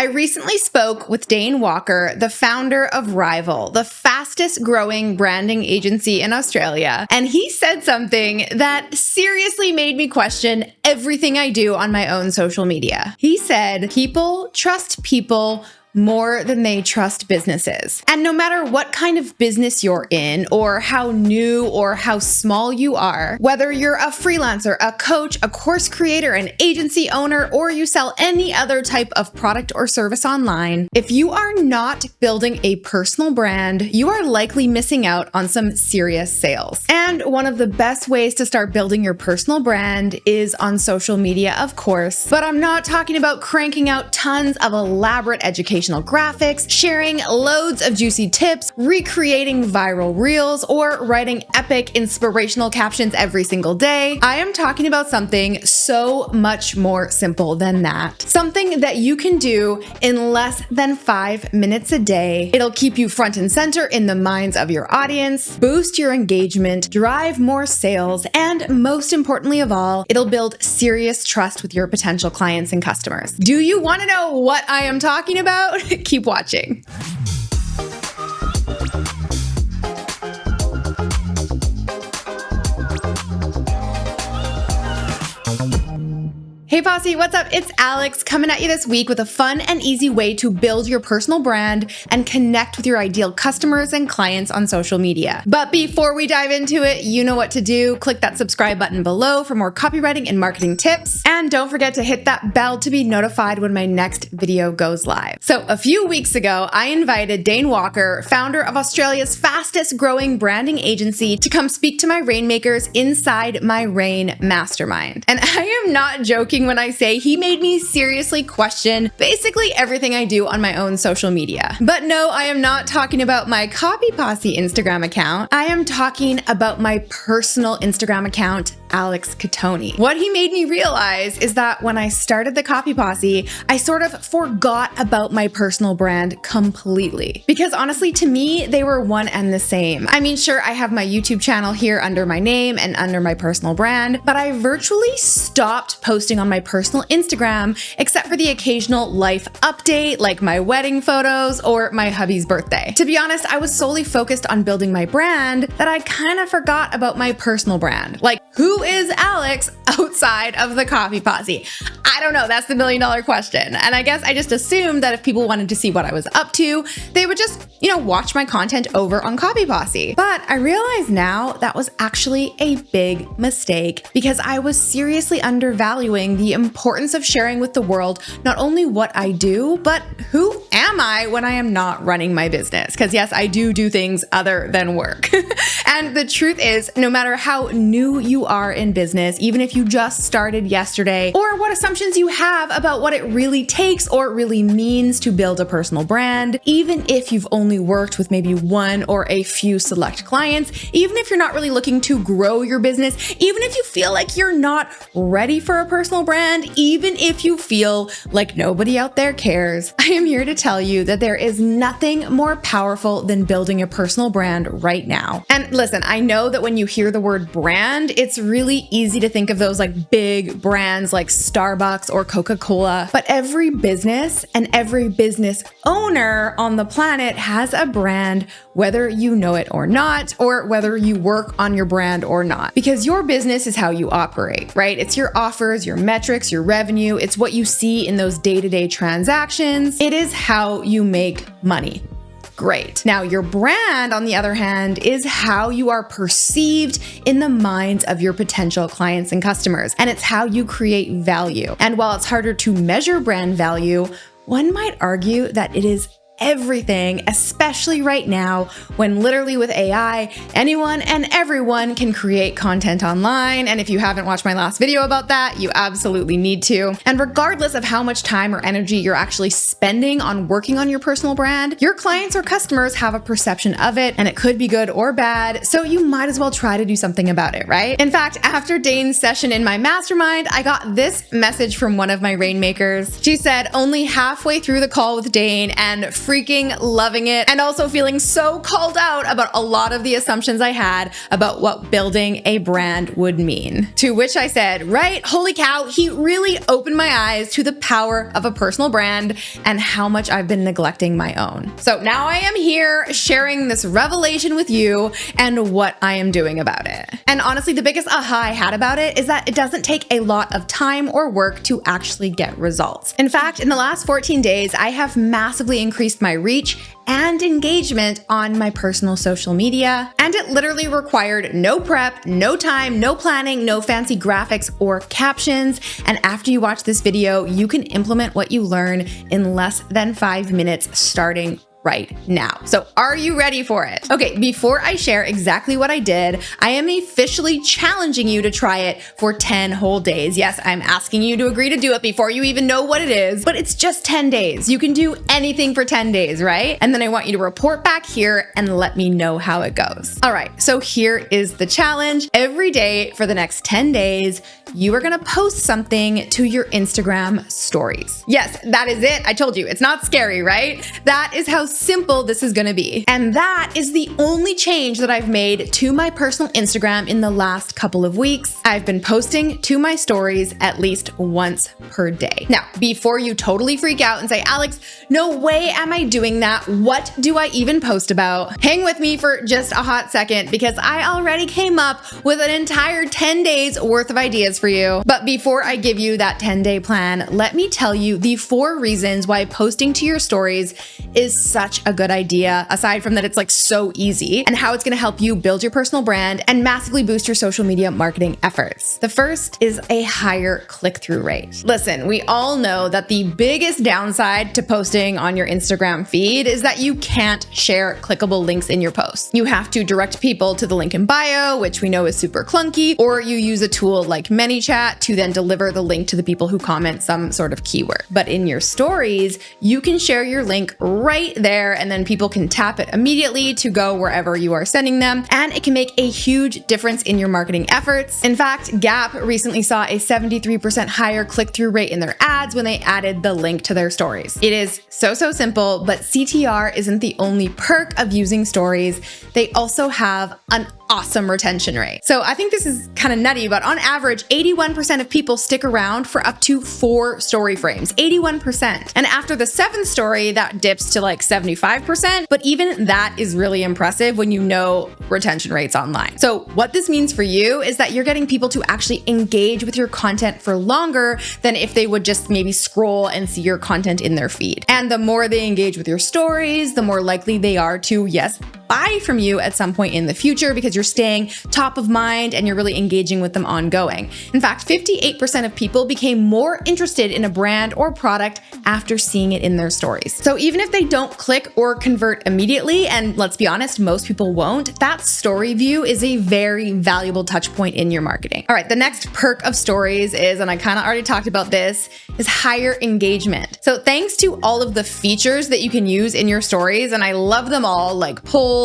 recently spoke with Dane Walker, the founder of Rival, the fastest growing branding agency in Australia, and he said something that seriously made me question everything I do on my own social media. He said, people trust people more than they trust businesses. And no matter what kind of business you're in, or how new or how small you are, whether you're a freelancer, a coach, a course creator, an agency owner, or you sell any other type of product or service online, if you are not building a personal brand, you are likely missing out on some serious sales. And one of the best ways to start building your personal brand is on social media, of course, but I'm not talking about cranking out tons of elaborate educational graphics, sharing loads of juicy tips, recreating viral reels, or writing epic inspirational captions every single day. I am talking about something so much more simple than that. Something that you can do in less than 5 minutes a day. It'll keep you front and center in the minds of your audience, boost your engagement, drive more sales, and most importantly of all, it'll build serious trust with your potential clients and customers. Do you want to know what I am talking about? Keep watching. Hey Posse, what's up? It's Alex coming at you this week with a fun and easy way to build your personal brand and connect with your ideal customers and clients on social media. But before we dive into it, you know what to do. Click that subscribe button below for more copywriting and marketing tips. And don't forget to hit that bell to be notified when my next video goes live. So a few weeks ago, I invited Dane Walker, founder of Australia's fastest growing branding agency, to come speak to my Rainmakers inside my Rain Mastermind. And I am not joking when I say he made me seriously question basically everything I do on my own social media. But no, I am not talking about my Copy Posse Instagram account. I am talking about my personal Instagram account, Alex Cattoni. What he made me realize is that when I started the Copy Posse, I sort of forgot about my personal brand completely. Because honestly, to me, they were one and the same. I mean, sure, I have my YouTube channel here under my name and under my personal brand, but I virtually stopped posting on my personal Instagram, except for the occasional life update, like my wedding photos or my hubby's birthday. To be honest, I was solely focused on building my brand that I kind of forgot about my personal brand. Like, who is Alex outside of the Copy Posse? I don't know, that's the $1 million question. And I guess I just assumed that if people wanted to see what I was up to, they would just, watch my content over on Copy Posse. But I realize now that was actually a big mistake because I was seriously undervaluing the importance of sharing with the world not only what I do, but who am I when I am not running my business? Because yes, I do things other than work. And the truth is, no matter how new you are in business, even if you just started yesterday, or what assumptions you have about what it really takes or really means to build a personal brand, even if you've only worked with maybe one or a few select clients, even if you're not really looking to grow your business, even if you feel like you're not ready for a personal brand, even if you feel like nobody out there cares, I am here to tell you that there is nothing more powerful than building a personal brand right now. And listen, I know that when you hear the word brand, it's really easy to think of those like big brands like Starbucks or Coca-Cola, but every business and every business owner on the planet has a brand, whether you know it or not, or whether you work on your brand or not, because your business is how you operate, right? It's your offers, your metrics, your revenue. It's what you see in those day-to-day transactions. It is how you make money. Great. Now, your brand, on the other hand, is how you are perceived in the minds of your potential clients and customers, and it's how you create value. And while it's harder to measure brand value, one might argue that it is everything, especially right now when literally with AI, anyone and everyone can create content online. And if you haven't watched my last video about that, you absolutely need to. And regardless of how much time or energy you're actually spending on working on your personal brand, your clients or customers have a perception of it, and it could be good or bad. So you might as well try to do something about it, right? In fact, after Dane's session in my mastermind, I got this message from one of my Rainmakers. She said, only halfway through the call with Dane and freaking loving it and also feeling so called out about a lot of the assumptions I had about what building a brand would mean. To which I said, right, holy cow, he really opened my eyes to the power of a personal brand and how much I've been neglecting my own. So now I am here sharing this revelation with you and what I am doing about it. And honestly, the biggest aha I had about it is that it doesn't take a lot of time or work to actually get results. In fact, in the last 14 days, I have massively increased my reach and engagement on my personal social media. And it literally required no prep, no time, no planning, no fancy graphics or captions. And after you watch this video, you can implement what you learn in less than 5 minutes starting right now. So are you ready for it? Okay, before I share exactly what I did, I am officially challenging you to try it for 10 whole days. Yes, I'm asking you to agree to do it before you even know what it is, but it's just 10 days. You can do anything for 10 days, right? And then I want you to report back here and let me know how it goes. All right, so here is the challenge. Every day for the next 10 days, you are gonna post something to your Instagram stories. Yes, that is it. I told you, it's not scary, right? That is how simple this is gonna be. And that is the only change that I've made to my personal Instagram in the last couple of weeks. I've been posting to my stories at least once per day. Now, before you totally freak out and say, Alex, no way am I doing that. What do I even post about? Hang with me for just a hot second because I already came up with an entire 10 days worth of ideas for you. But before I give you that 10-day plan, let me tell you the 4 reasons why posting to your stories is such a good idea, aside from that it's like so easy, and how it's gonna help you build your personal brand and massively boost your social media marketing efforts. The first is a higher click-through rate. Listen, we all know that the biggest downside to posting on your Instagram feed is that you can't share clickable links in your posts. You have to direct people to the link in bio, which we know is super clunky, or you use a tool like ManyChat to then deliver the link to the people who comment some sort of keyword. But in your stories, you can share your link right there, and then people can tap it immediately to go wherever you are sending them, and it can make a huge difference in your marketing efforts. In fact, Gap recently saw a 73% higher click-through rate in their ads when they added the link to their stories. It is so simple, but CTR isn't the only perk of using stories. They also have an awesome retention rate. So I think this is kind of nutty, but on average, 81% of people stick around for up to 4 story frames, 81%. And after the 7th story, that dips to like 75%, but even that is really impressive when you know retention rates online. So what this means for you is that you're getting people to actually engage with your content for longer than if they would just maybe scroll and see your content in their feed. And the more they engage with your stories, the more likely they are to, yes, buy from you at some point in the future because you're staying top of mind and you're really engaging with them ongoing. In fact, 58% of people became more interested in a brand or product after seeing it in their stories. So even if they don't click or convert immediately, and let's be honest, most people won't, that story view is a very valuable touch point in your marketing. All right, the next perk of stories is, and I kind of already talked about this, is higher engagement. So thanks to all of the features that you can use in your stories, and I love them all, like polls,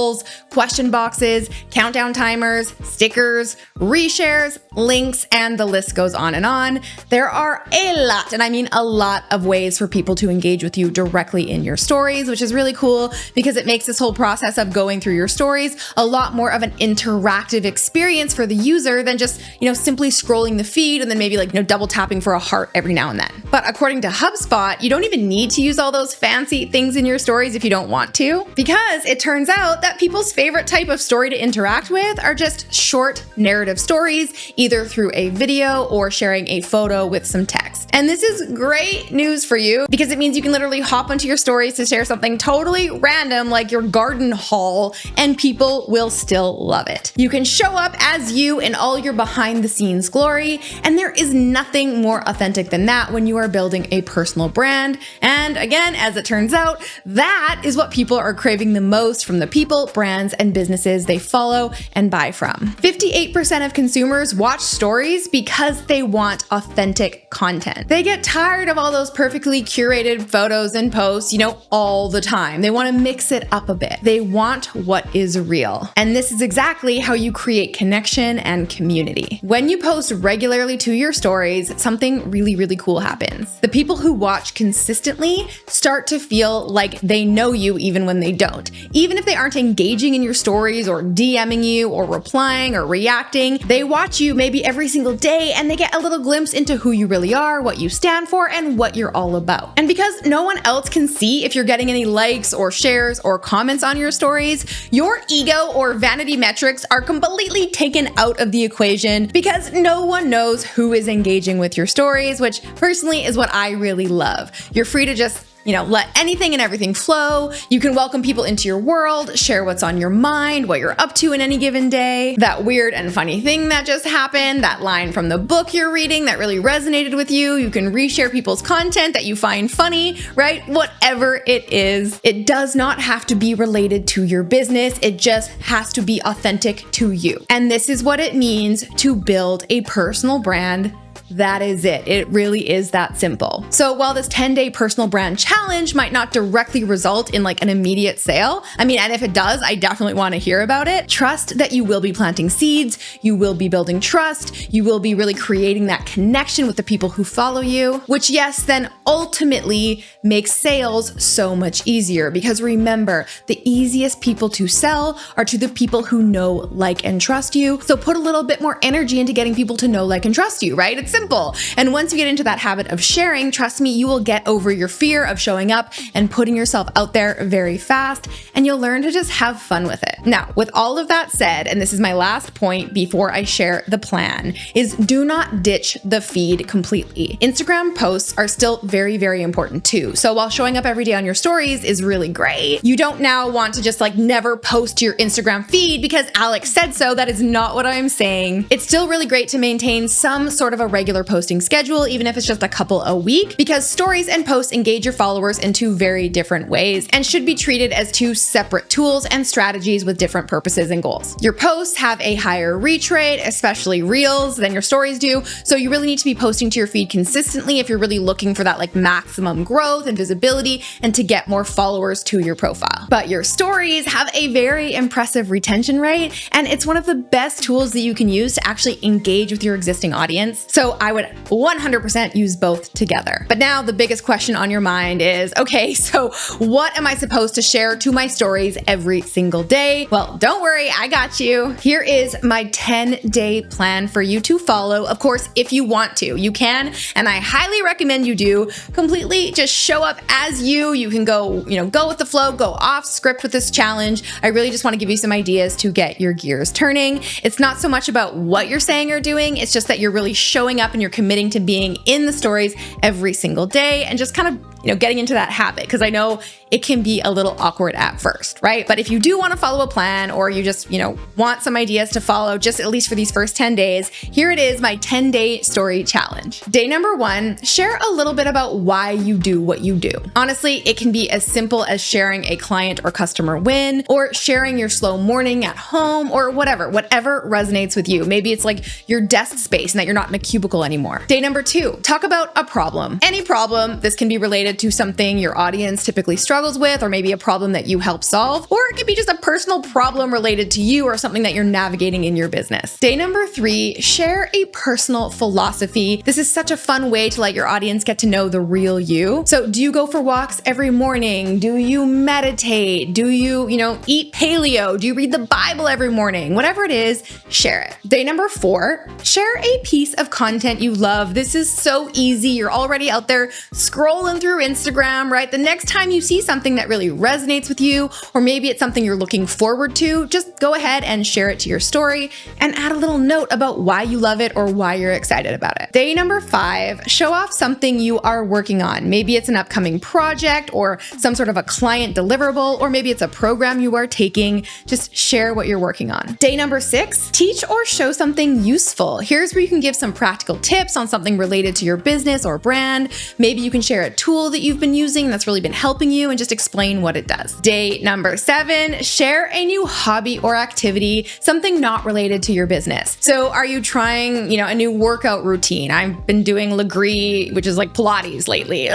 question boxes, countdown timers, stickers, reshares, links, and the list goes on and on. There are a lot, and I mean a lot of ways for people to engage with you directly in your stories, which is really cool because it makes this whole process of going through your stories a lot more of an interactive experience for the user than just, simply scrolling the feed and then maybe double tapping for a heart every now and then. But according to HubSpot, you don't even need to use all those fancy things in your stories if you don't want to, because it turns out that people's favorite type of story to interact with are just short narrative stories, either through a video or sharing a photo with some text. And this is great news for you because it means you can literally hop onto your stories to share something totally random like your garden haul, and people will still love it. You can show up as you in all your behind the scenes glory, and there is nothing more authentic than that when you are building a personal brand. And again, as it turns out, that is what people are craving the most from the people people, brands, and businesses they follow and buy from. 58% of consumers watch stories because they want authentic content. They get tired of all those perfectly curated photos and posts, all the time. They want to mix it up a bit. They want what is real. And this is exactly how you create connection and community. When you post regularly to your stories, something really, really cool happens. The people who watch consistently start to feel like they know you even when they don't. Even if they aren't engaging in your stories or DMing you or replying or reacting, they watch you maybe every single day and they get a little glimpse into who you really are, what you stand for, and what you're all about. And because no one else can see if you're getting any likes or shares or comments on your stories, your ego or vanity metrics are completely taken out of the equation because no one knows who is engaging with your stories, which personally is what I really love. You're free to just let anything and everything flow. You can welcome people into your world, share what's on your mind, what you're up to in any given day, that weird and funny thing that just happened, that line from the book you're reading that really resonated with you. You can reshare people's content that you find funny, right? Whatever it is, it does not have to be related to your business. It just has to be authentic to you. And this is what it means to build a personal brand. That is it. It really is that simple. So while this 10-day personal brand challenge might not directly result in an immediate sale, and if it does, I definitely want to hear about it. Trust that you will be planting seeds, you will be building trust, you will be really creating that connection with the people who follow you, which then ultimately makes sales so much easier because remember, the easiest people to sell are to the people who know, like, and trust you. So put a little bit more energy into getting people to know, like, and trust you, right? It's simple. And once you get into that habit of sharing, trust me, you will get over your fear of showing up and putting yourself out there very fast, and you'll learn to just have fun with it. Now, with all of that said, and this is my last point before I share the plan, is do not ditch the feed completely. Instagram posts are still very, very important too. So while showing up every day on your stories is really great, you don't now want to just never post to your Instagram feed because Alex said so. That is not what I'm saying. It's still really great to maintain some sort of a regular posting schedule, even if it's just a couple a week, because stories and posts engage your followers in two very different ways and should be treated as two separate tools and strategies with different purposes and goals. Your posts have a higher reach rate, especially reels, than your stories do. So you really need to be posting to your feed consistently if you're really looking for that maximum growth and visibility and to get more followers to your profile. But your stories have a very impressive retention rate, and it's one of the best tools that you can use to actually engage with your existing audience. So I would 100% use both together. But now the biggest question on your mind is, okay, so what am I supposed to share to my stories every single day? Well, don't worry, I got you. Here is my 10-day plan for you to follow. Of course, if you want to, you can, and I highly recommend you do. Completely just show up as you. You can go with the flow, go off script with this challenge. I really just want to give you some ideas to get your gears turning. It's not so much about what you're saying or doing, it's just that you're really showing up and you're committing to being in the stories every single day and just kind of, getting into that habit, because I know it can be a little awkward at first, right? But if you do want to follow a plan or you just, want some ideas to follow just at least for these first 10 days, here it is, my 10-day story challenge. Day number 1, share a little bit about why you do what you do. Honestly, it can be as simple as sharing a client or customer win, or sharing your slow morning at home, or whatever resonates with you. Maybe it's your desk space and that you're not in a cubicle anymore. Day number 2, talk about a problem. Any problem. This can be related to something your audience typically struggles with, or maybe a problem that you help solve, or it could be just a personal problem related to you or something that you're navigating in your business. Day number 3, share a personal philosophy. This is such a fun way to let your audience get to know the real you. So do you go for walks every morning? Do you meditate? Do you, eat paleo? Do you read the Bible every morning? Whatever it is, share it. Day number 4, share a piece of content you love. This is so easy. You're already out there scrolling through Instagram, right? The next time you see something that really resonates with you, or maybe it's something you're looking forward to, just go ahead and share it to your story and add a little note about why you love it or why you're excited about it. Day number 5, show off something you are working on. Maybe it's an upcoming project or some sort of a client deliverable, or maybe it's a program you are taking. Just share what you're working on. Day number 6, teach or show something useful. Here's where you can give some practical tips on something related to your business or brand. Maybe you can share a tool that you've been using that's really been helping you and just explain what it does. Day number 7, share a new hobby or activity, something not related to your business. So are you trying, a new workout routine? I've been doing Legree, which is like Pilates lately.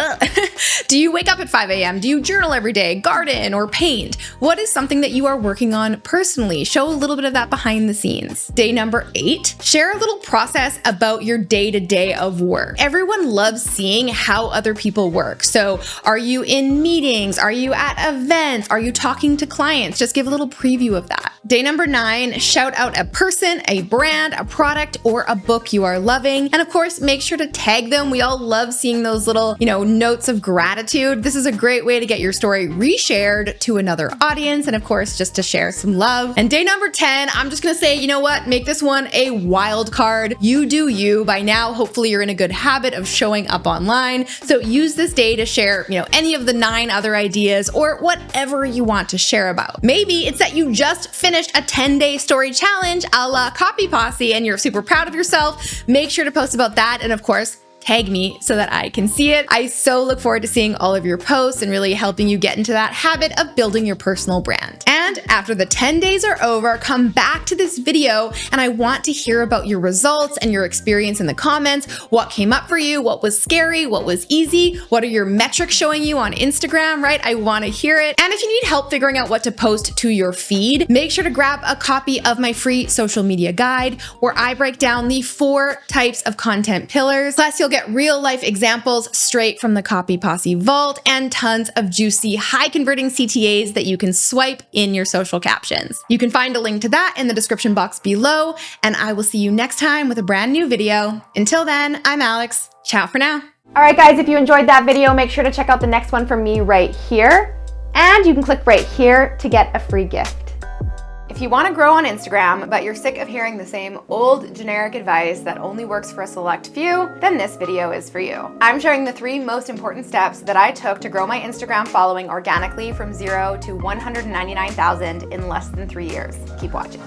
Do you wake up at 5 a.m.? Do you journal every day, garden, or paint? What is something that you are working on personally? Show a little bit of that behind the scenes. Day number 8, share a little process about your day-to-day of work. Everyone loves seeing how other people work. So are you in meetings? Are you at events? Are you talking to clients? Just give a little preview of that. Day number 9, shout out a person, a brand, a product, or a book you are loving. And of course, make sure to tag them. We all love seeing those little, notes of gratitude. This is a great way to get your story reshared to another audience. And of course, just to share some love. And day number 10, I'm just gonna say, you know what? Make this one a wild card. You do you. By now, hopefully you're in a good habit of showing up online. So use this day to share, any of the 9 other ideas or whatever you want to share about. Maybe it's that you just finished a 10-day story challenge a la Copy Posse and you're super proud of yourself. Make sure to post about that. And of course, tag me so that I can see it. I so look forward to seeing all of your posts and really helping you get into that habit of building your personal brand. And after the 10 days are over, come back to this video and I want to hear about your results and your experience in the comments. What came up for you? What was scary? What was easy? What are your metrics showing you on Instagram, right? I want to hear it. And if you need help figuring out what to post to your feed, make sure to grab a copy of my free social media guide where I break down the 4 types of content pillars. Plus, you'll get real life examples straight from the Copy Posse vault and tons of juicy, high converting CTAs that you can swipe in your social captions. You can find a link to that in the description box below, and I will see you next time with a brand new video. Until then, I'm Alex. Ciao for now. All right, guys, if you enjoyed that video, make sure to check out the next one from me right here. And you can click right here to get a free gift. If you want to grow on Instagram, but you're sick of hearing the same old generic advice that only works for a select few, then this video is for you. I'm sharing the 3 most important steps that I took to grow my Instagram following organically from 0 to 199,000 in less than 3 years. Keep watching.